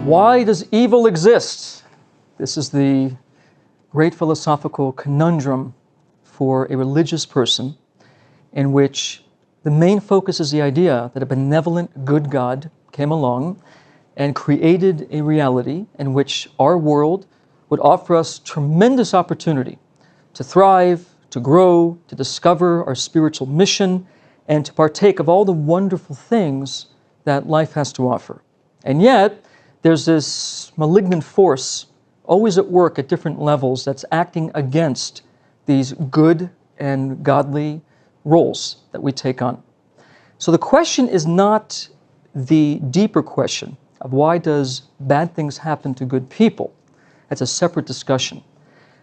Why does evil exist? This is the great philosophical conundrum for a religious person, in which the main focus is the idea that a benevolent, good God came along and created a reality in which our world would offer us tremendous opportunity to thrive, to grow, to discover our spiritual mission, and to partake of all the wonderful things that life has to offer. And yet, there's this malignant force always at work at different levels that's acting against these good and godly roles that we take on. So the question is not the deeper question of why does bad things happen to good people. That's a separate discussion.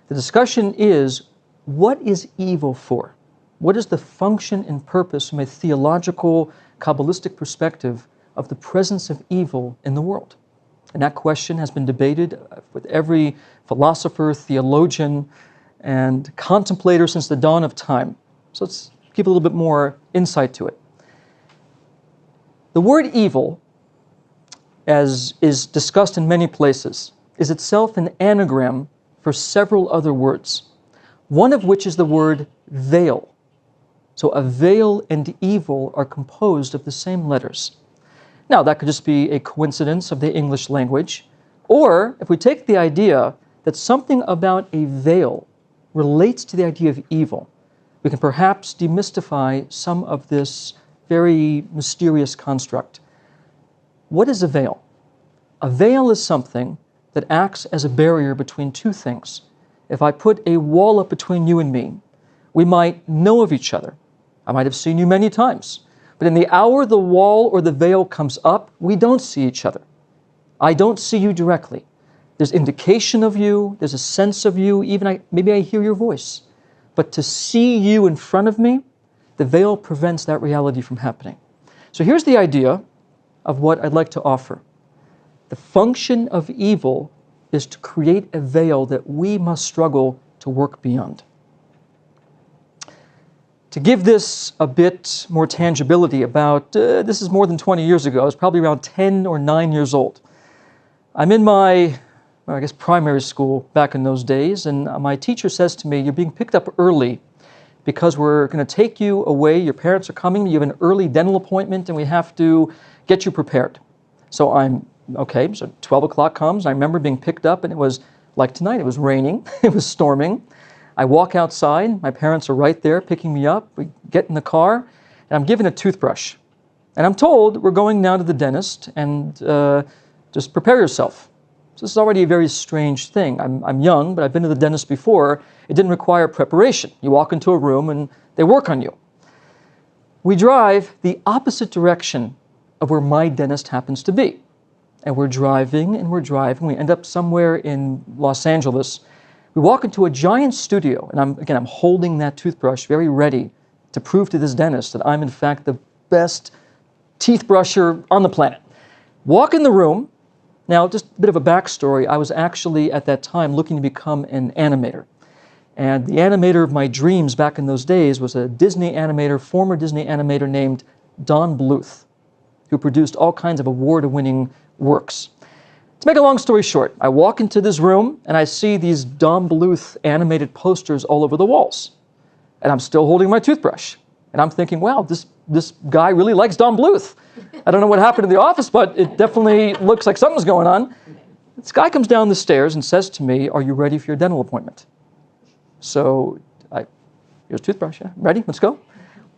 The discussion is, what is evil for? What is the function and purpose from a theological, Kabbalistic perspective of the presence of evil in the world? And that question has been debated with every philosopher, theologian, and contemplator since the dawn of time. So let's give a little bit more insight to it. The word evil, as is discussed in many places, is itself an anagram for several other words, one of which is the word veil. So a veil and evil are composed of the same letters. Now, that could just be a coincidence of the English language, or if we take the idea that something about a veil relates to the idea of evil, we can perhaps demystify some of this very mysterious construct. What is a veil? A veil is something that acts as a barrier between two things. If I put a wall up between you and me, we might know of each other. I might have seen you many times. But in the hour the wall or the veil comes up, we don't see each other. I don't see you directly. There's indication of you, there's a sense of you, even maybe I hear your voice. But to see you in front of me, the veil prevents that reality from happening. So here's the idea of what I'd like to offer. The function of evil is to create a veil that we must struggle to work beyond. To give this a bit more tangibility, this is more than 20 years ago. I was probably around 10 or 9 years old. I'm in my, primary school back in those days, and my teacher says to me, "You're being picked up early because we're going to take you away. Your parents are coming. You have an early dental appointment, and we have to get you prepared." So so 12 o'clock comes. I remember being picked up, and it was like tonight. It was raining. It was storming. I walk outside, my parents are right there picking me up, we get in the car, and I'm given a toothbrush. And I'm told, we're going now to the dentist, and just prepare yourself. So this is already a very strange thing. I'm young, but I've been to the dentist before. It didn't require preparation. You walk into a room and they work on you. We drive the opposite direction of where my dentist happens to be. And we're driving and we're driving. We end up somewhere in Los Angeles. We walk into a giant studio, and I'm holding that toothbrush very ready to prove to this dentist that I'm in fact the best teeth brusher on the planet. Walk in the room. Now, just a bit of a backstory. I was actually at that time looking to become an animator. And the animator of my dreams back in those days was a former Disney animator named Don Bluth, who produced all kinds of award-winning works. To make a long story short, I walk into this room and I see these Don Bluth animated posters all over the walls. And I'm still holding my toothbrush. And I'm thinking, wow, this guy really likes Don Bluth. I don't know what happened in the office, but it definitely looks like something's going on. This guy comes down the stairs and says to me, "Are you ready for your dental appointment?" So, here's a toothbrush, yeah, ready, let's go.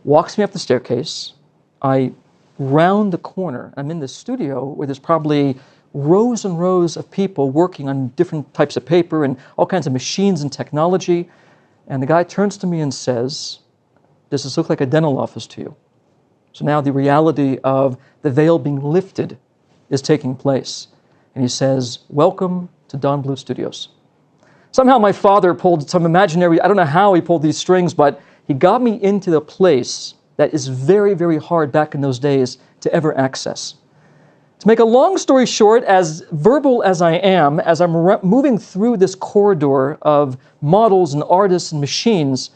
Walks me up the staircase. I round the corner. I'm in this studio where there's probably rows and rows of people working on different types of paper and all kinds of machines and technology. And the guy turns to me and says, "Does this look like a dental office to you?" So now the reality of the veil being lifted is taking place. And he says, "Welcome to Don Bluth Studios." Somehow my father pulled some imaginary, I don't know how he pulled these strings, but he got me into the place that is very, very hard back in those days to ever access. To make a long story short, as verbal as I am, as I'm moving through this corridor of models and artists and machines,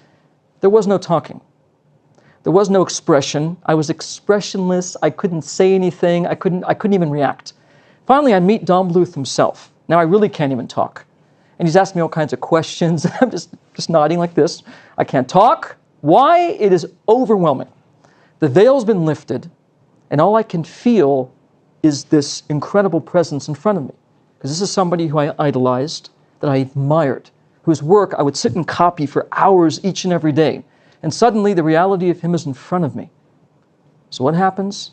there was no talking. There was no expression. I was expressionless. I couldn't say anything. I couldn't even react. Finally, I meet Don Bluth himself. Now I really can't even talk. And he's asking me all kinds of questions. I'm just nodding like this. I can't talk. Why? It is overwhelming. The veil's been lifted, and all I can feel is this incredible presence in front of me. Because this is somebody who I idolized, that I admired, whose work I would sit and copy for hours each and every day. And suddenly the reality of him is in front of me. So what happens?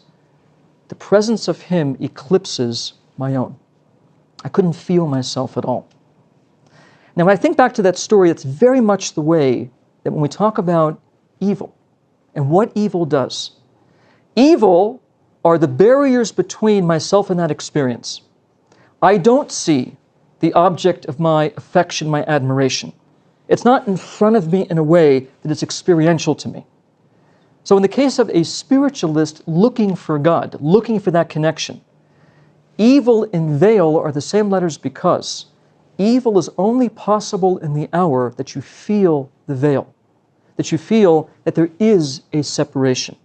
The presence of him eclipses my own. I couldn't feel myself at all. Now, when I think back to that story, it's very much the way that when we talk about evil and what evil does, evil are the barriers between myself and that experience. I don't see the object of my affection, my admiration. It's not in front of me in a way that it's experiential to me. So in the case of a spiritualist looking for God, looking for that connection, evil and veil are the same letters because evil is only possible in the hour that you feel the veil, that you feel that there is a separation.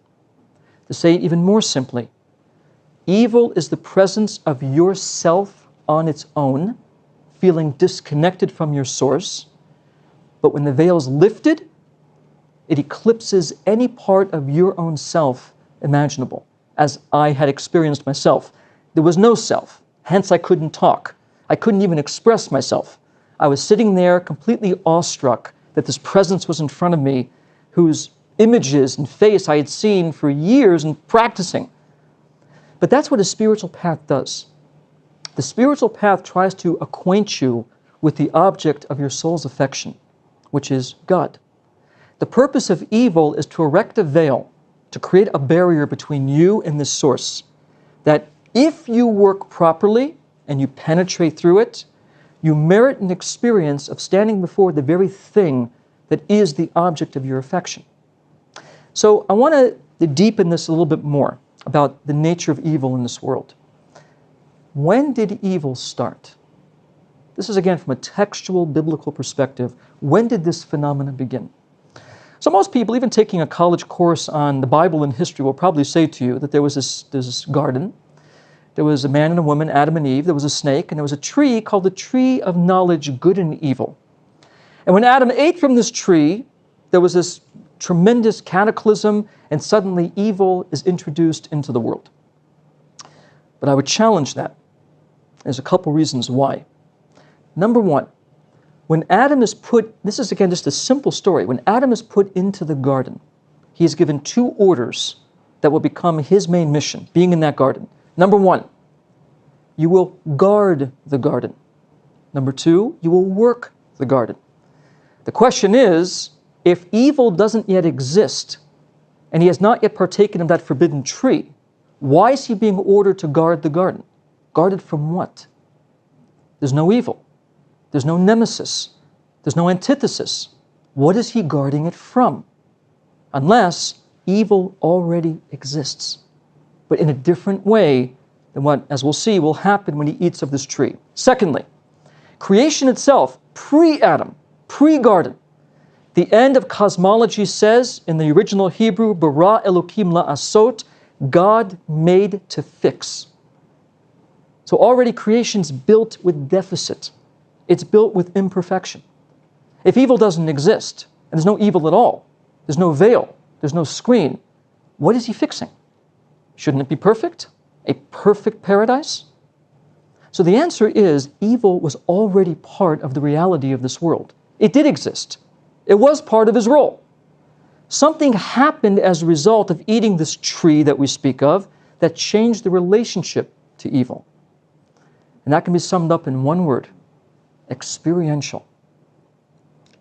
To say it even more simply, evil is the presence of yourself on its own, feeling disconnected from your source, but when the veil is lifted, it eclipses any part of your own self imaginable, as I had experienced myself. There was no self, hence I couldn't talk. I couldn't even express myself. I was sitting there completely awestruck that this presence was in front of me, whose images and face I had seen for years and practicing. But that's what a spiritual path does. The spiritual path tries to acquaint you with the object of your soul's affection, which is God. The purpose of evil is to erect a veil, to create a barrier between you and this source, that if you work properly and you penetrate through it, you merit an experience of standing before the very thing that is the object of your affection. So I want to deepen this a little bit more about the nature of evil in this world. When did evil start? This is again from a textual biblical perspective. When did this phenomenon begin? So most people, even taking a college course on the Bible and history, will probably say to you that there's this garden. There was a man and a woman, Adam and Eve. There was a snake, and there was a tree called the tree of knowledge, good and evil. And when Adam ate from this tree, there was this tremendous cataclysm, and suddenly evil is introduced into the world. But I would challenge that. There's a couple reasons why. Number one, when Adam is put, this is again just a simple story, when Adam is put into the garden, he is given two orders that will become his main mission, being in that garden. Number one, you will guard the garden. Number two, you will work the garden. The question is, if evil doesn't yet exist, and he has not yet partaken of that forbidden tree, why is he being ordered to guard the garden? Guarded from what? There's no evil. There's no nemesis. There's no antithesis. What is he guarding it from? Unless evil already exists, but in a different way than what, as we'll see, will happen when he eats of this tree. Secondly, creation itself, pre-Adam, pre-garden. The end of cosmology says, in the original Hebrew, bara Elokim la'asot, God made to fix. So already creation's built with deficit. It's built with imperfection. If evil doesn't exist, and there's no evil at all, there's no veil, there's no screen, what is he fixing? Shouldn't it be perfect? A perfect paradise? So the answer is, evil was already part of the reality of this world. It did exist. It was part of his role. Something happened as a result of eating this tree that we speak of that changed the relationship to evil. And that can be summed up in one word: experiential.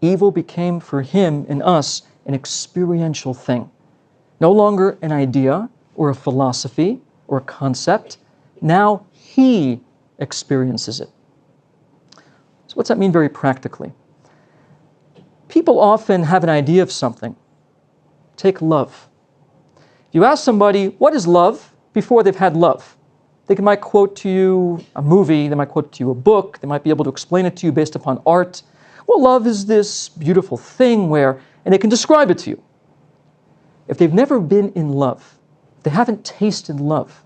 Evil became for him and us an experiential thing. No longer an idea or a philosophy or a concept. Now he experiences it. So what's that mean very practically? People often have an idea of something. Take love. If you ask somebody, what is love, before they've had love, they might quote to you a movie, they might quote to you a book, they might be able to explain it to you based upon art. Well, love is this beautiful thing where, and they can describe it to you. If they've never been in love, if they haven't tasted love,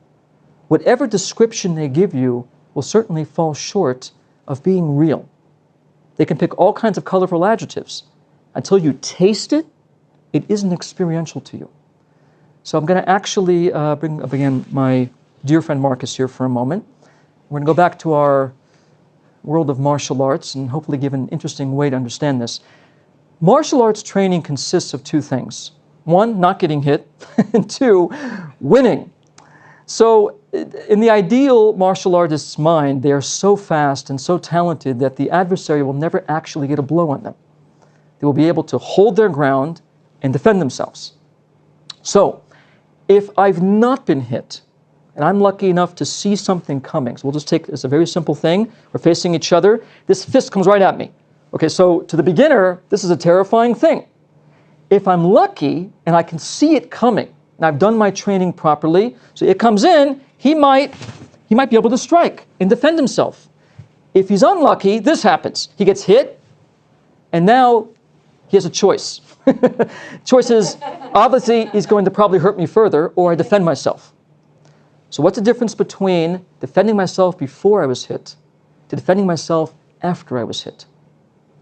whatever description they give you will certainly fall short of being real. They can pick all kinds of colorful adjectives. Until you taste it, it isn't experiential to you. So I'm going to actually bring up again my dear friend Marcus here for a moment. We're going to go back to our world of martial arts and hopefully give an interesting way to understand this. Martial arts training consists of two things. One, not getting hit, and two, winning. So in the ideal martial artist's mind, they are so fast and so talented that the adversary will never actually get a blow on them. They will be able to hold their ground and defend themselves. So if I've not been hit, and I'm lucky enough to see something coming, so we'll just take this a very simple thing. We're facing each other. This fist comes right at me. Okay, so to the beginner, this is a terrifying thing. If I'm lucky and I can see it coming, and I've done my training properly, so it comes in, he might be able to strike and defend himself. If he's unlucky, this happens. He gets hit, and now he has a choice. Choice is, obviously, he's going to probably hurt me further, or I defend myself. So what's the difference between defending myself before I was hit to defending myself after I was hit?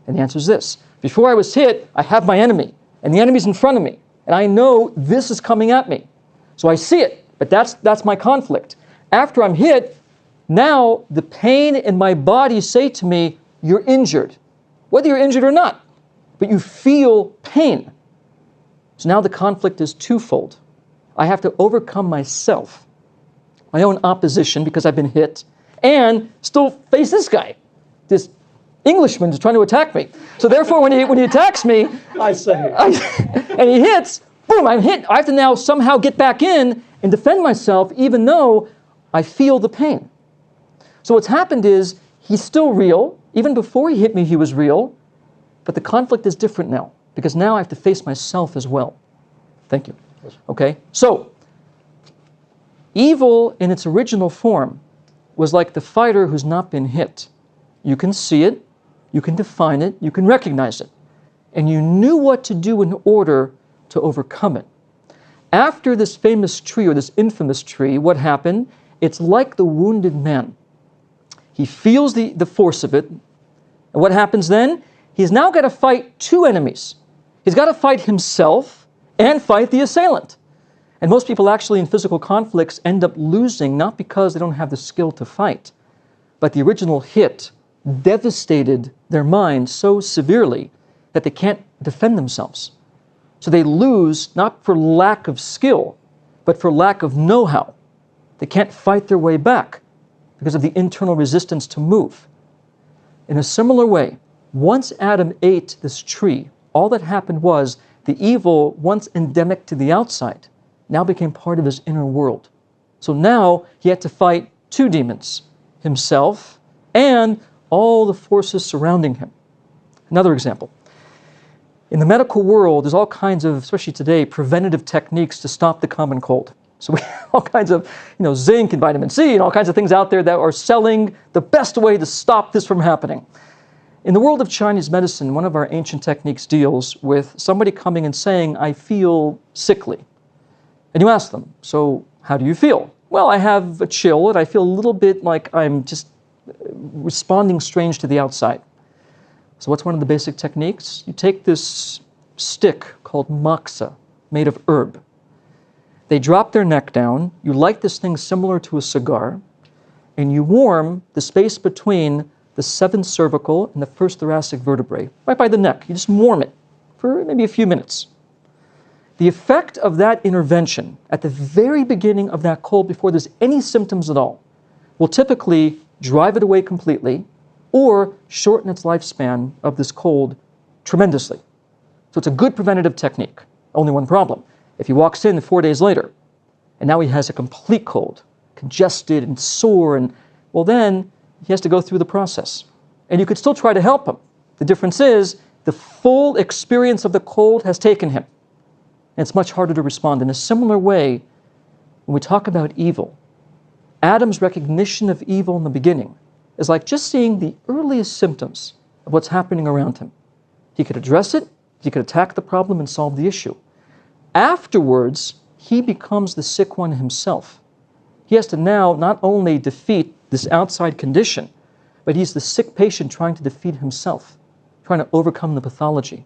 And the answer is this. Before I was hit, I have my enemy, and the enemy's in front of me, and I know this is coming at me. So I see it, but that's my conflict. After I'm hit, now the pain in my body say to me, you're injured. Whether you're injured or not, but you feel pain. So now the conflict is twofold. I have to overcome myself, my own opposition because I've been hit, and still face this guy, this Englishman is trying to attack me. So therefore, when he attacks me, and he hits, boom, I'm hit. I have to now somehow get back in and defend myself, even though I feel the pain. So what's happened is he's still real. Even before he hit me, he was real. But the conflict is different now, because now I have to face myself as well. Thank you. Okay, so evil in its original form was like the fighter who's not been hit. You can see it, you can define it, you can recognize it, and you knew what to do in order to overcome it. After this famous tree, or this infamous tree, what happened? It's like the wounded man. He feels the force of it, and what happens then? He's now got to fight two enemies. He's got to fight himself and fight the assailant. And most people actually in physical conflicts end up losing, not because they don't have the skill to fight, but the original hit devastated their mind so severely that they can't defend themselves. So they lose not for lack of skill, but for lack of know-how. They can't fight their way back because of the internal resistance to move. In a similar way, once Adam ate this tree, all that happened was the evil, once endemic to the outside, now became part of his inner world. So now he had to fight two demons, himself and all the forces surrounding him. Another example. In the medical world, there's all kinds of, especially today, preventative techniques to stop the common cold. So we have all kinds of, zinc and vitamin C and all kinds of things out there that are selling the best way to stop this from happening. In the world of Chinese medicine, one of our ancient techniques deals with somebody coming and saying, I feel sickly. And you ask them, so how do you feel? Well, I have a chill and I feel a little bit like I'm just responding strange to the outside. So what's one of the basic techniques? You take this stick called moxa, made of herb. They drop their neck down, you light this thing similar to a cigar, and you warm the space between the seventh cervical and the first thoracic vertebrae, right by the neck. You just warm it for maybe a few minutes. The effect of that intervention at the very beginning of that cold, before there's any symptoms at all, will typically drive it away completely or shorten its lifespan of this cold tremendously. So it's a good preventative technique. Only one problem. If he walks in 4 days later, and now he has a complete cold, congested and sore, and well then, he has to go through the process. And you could still try to help him. The difference is, the full experience of the cold has taken him. And it's much harder to respond. In a similar way, when we talk about evil, Adam's recognition of evil in the beginning is like just seeing the earliest symptoms of what's happening around him. He could address it, he could attack the problem and solve the issue. Afterwards, he becomes the sick one himself. He has to now not only defeat this outside condition, but he's the sick patient trying to defeat himself, trying to overcome the pathology.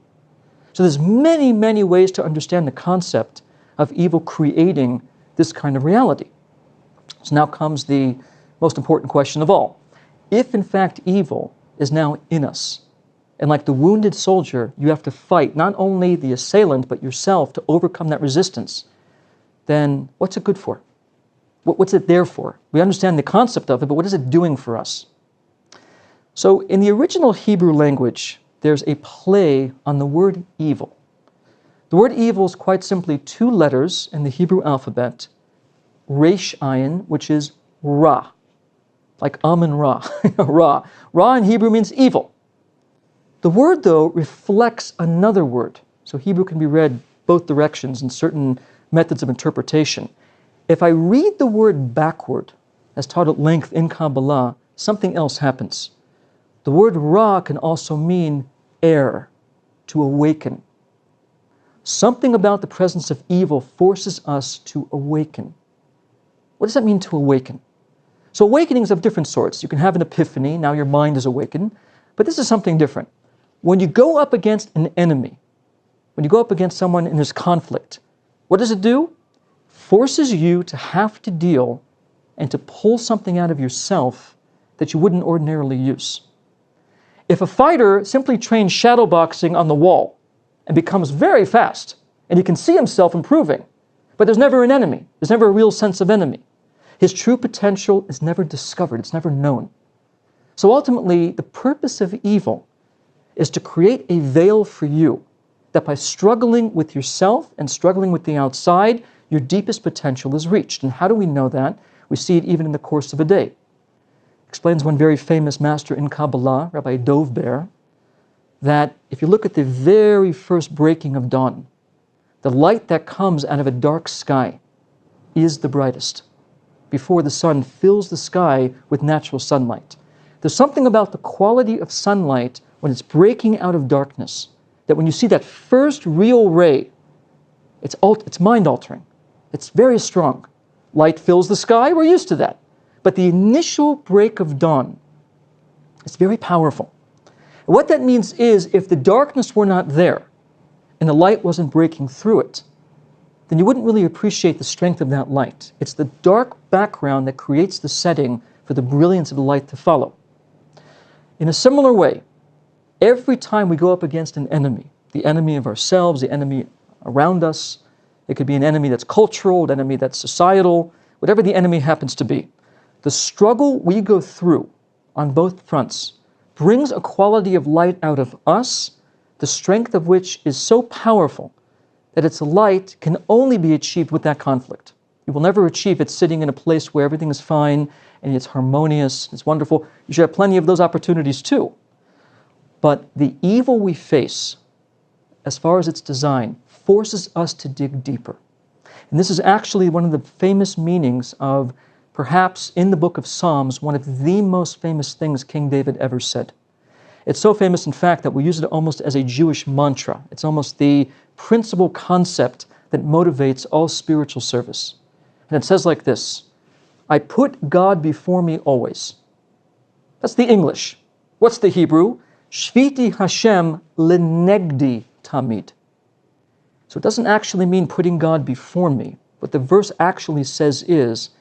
So there's many, many ways to understand the concept of evil creating this kind of reality. So now comes the most important question of all. If in fact evil is now in us, and like the wounded soldier, you have to fight not only the assailant, but yourself to overcome that resistance, then what's it good for? What's it there for? We understand the concept of it, but what is it doing for us? So in the original Hebrew language, there's a play on the word evil. The word evil is quite simply two letters in the Hebrew alphabet, Resh Ayin, which is Ra, like Amun Ra, Ra. Ra in Hebrew means evil. The word, though, reflects another word. So Hebrew can be read both directions in certain methods of interpretation. If I read the word backward, as taught at length in Kabbalah, something else happens. The word Ra can also mean air, to awaken. Something about the presence of evil forces us to awaken. What does that mean, to awaken? So awakenings of different sorts. You can have an epiphany, now your mind is awakened, but this is something different. When you go up against an enemy, when you go up against someone and there's conflict, what does it do? Forces you to have to deal and to pull something out of yourself that you wouldn't ordinarily use. If a fighter simply trains shadowboxing on the wall and becomes very fast, and he can see himself improving, but there's never an enemy, there's never a real sense of enemy, his true potential is never discovered, it's never known. So ultimately, the purpose of evil is to create a veil for you, that by struggling with yourself and struggling with the outside, your deepest potential is reached. And how do we know that? We see it even in the course of a day. Explains one very famous master in Kabbalah, Rabbi Dovber, that if you look at the very first breaking of dawn, the light that comes out of a dark sky is the brightest, before the sun fills the sky with natural sunlight. There's something about the quality of sunlight when it's breaking out of darkness, that when you see that first real ray, it's mind-altering. It's very strong. Light fills the sky, we're used to that. But the initial break of dawn is very powerful. And what that means is, if the darkness were not there, and the light wasn't breaking through it, then you wouldn't really appreciate the strength of that light. It's the dark background that creates the setting for the brilliance of the light to follow. In a similar way, every time we go up against an enemy, the enemy of ourselves, the enemy around us, it could be an enemy that's cultural, an enemy that's societal, whatever the enemy happens to be, the struggle we go through on both fronts brings a quality of light out of us, the strength of which is so powerful that its light can only be achieved with that conflict. You will never achieve it sitting in a place where everything is fine and it's harmonious, it's wonderful. You should have plenty of those opportunities too. But the evil we face, as far as its design, forces us to dig deeper. And this is actually one of the famous meanings of, perhaps in the book of Psalms, one of the most famous things King David ever said. It's so famous, in fact, that we use it almost as a Jewish mantra. It's almost the principal concept that motivates all spiritual service. And it says like this: I put God before me always. That's the English. What's the Hebrew? Shviti Hashem lenegdi tamid. So it doesn't actually mean putting God before me. What the verse actually says is,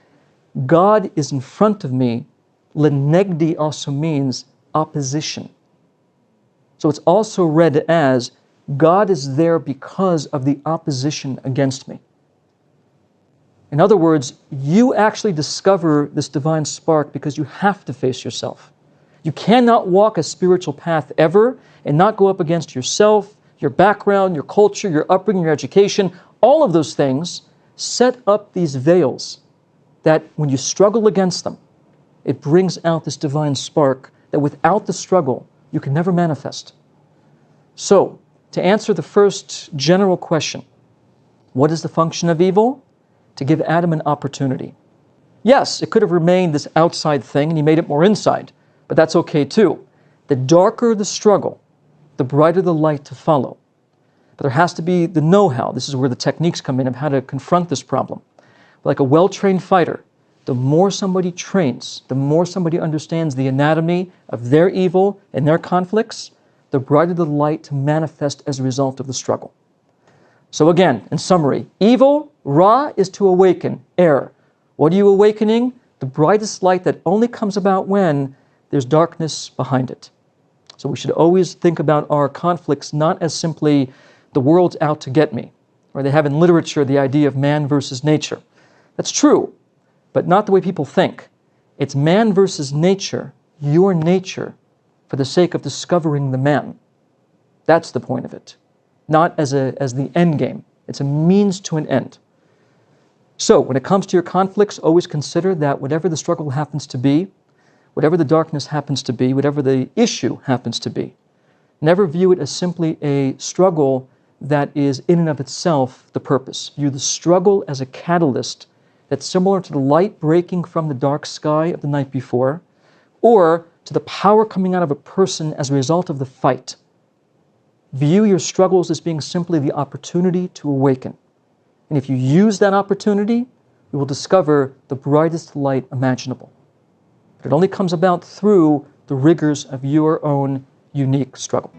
God is in front of me. Lenegdi also means opposition. So it's also read as, God is there because of the opposition against me. In other words, you actually discover this divine spark because you have to face yourself. You cannot walk a spiritual path ever and not go up against yourself, your background, your culture, your upbringing, your education. All of those things set up these veils that when you struggle against them, it brings out this divine spark that without the struggle, you can never manifest. So, to answer the first general question, what is the function of evil? To give Adam an opportunity. Yes, it could have remained this outside thing and he made it more inside, but that's okay too. The darker the struggle, the brighter the light to follow. But there has to be the know-how. This is where the techniques come in of how to confront this problem. Like a well-trained fighter, The more somebody trains, the more somebody understands the anatomy of their evil and their conflicts, the brighter the light to manifest as a result of the struggle. So again, in summary, evil, Ra, is to awaken, err. What are you awakening? The brightest light that only comes about when there's darkness behind it. So we should always think about our conflicts not as simply the world's out to get me, or they have in literature the idea of man versus nature. That's true, but not the way people think. It's man versus nature, your nature, for the sake of discovering the man. That's the point of it, not as the end game. It's a means to an end. So when it comes to your conflicts, always consider that whatever the struggle happens to be, whatever the darkness happens to be, whatever the issue happens to be, never view it as simply a struggle that is in and of itself the purpose. View the struggle as a catalyst that's similar to the light breaking from the dark sky of the night before, or to the power coming out of a person as a result of the fight. View your struggles as being simply the opportunity to awaken. And if you use that opportunity, you will discover the brightest light imaginable. But it only comes about through the rigors of your own unique struggle.